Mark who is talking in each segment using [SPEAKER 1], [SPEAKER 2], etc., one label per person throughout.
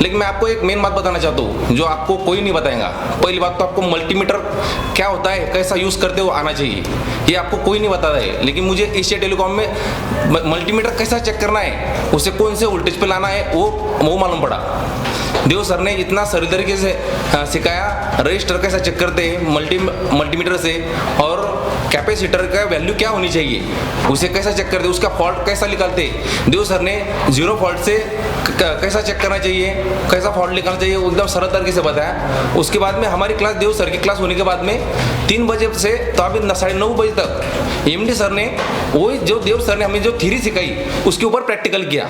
[SPEAKER 1] लेकिन मैं आपको एक मेन बात बताना चाहता हूँ जो आपको कोई नहीं बताएगा। पहली बात तो आपको मल्टीमीटर क्या होता है, कैसा यूज़ करते हो आना चाहिए, ये आपको कोई नहीं बताता है। लेकिन मुझे एशिया टेलीकॉम में मल्टीमीटर कैसा चेक करना है, उसे कौन से वोल्टेज पे लाना है वो मालूम पड़ा। देव सर ने इतना सही तरीके से सिखाया, रजिस्टर कैसा चेक करते हैं मल्टीमीटर से, और कैपेसिटर का वैल्यू क्या होनी चाहिए उसे कैसा चेक करते, उसका फॉल्ट कैसा निकालते। देव सर ने 0 फॉल्ट से कैसा चेक करना चाहिए, कैसा फॉल्ट निकालना चाहिए, एकदम सरल तरीके से बताया। उसके बाद में हमारी क्लास, देव सर की क्लास होने के बाद में 3 बजे से तो अभी 9:30 बजे तक एमडी सर ने वही जो देव सर ने हमें जो थ्योरी सिखाई उसके ऊपर प्रैक्टिकल किया,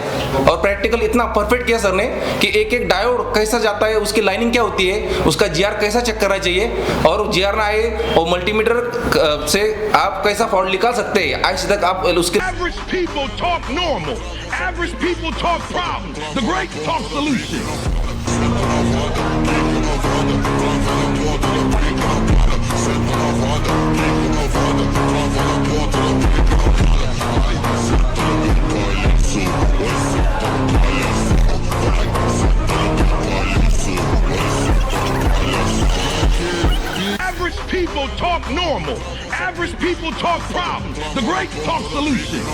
[SPEAKER 1] और प्रैक्टिकल इतना परफेक्ट किया सर ने कि एक एक डायोड कैसा जाता है, उसकी लाइनिंग क्या होती है, उसका जीआर कैसा चेक करना चाहिए, और जीआर ना आए और मल्टीमीटर से आप कैसा फॉल्ट निकाल सकते हैं। आज तक आप उसके
[SPEAKER 2] Average people talk normal. Average people talk problems. The great talk solutions. Average people talk normal. Average people talk problems. The great talk solutions.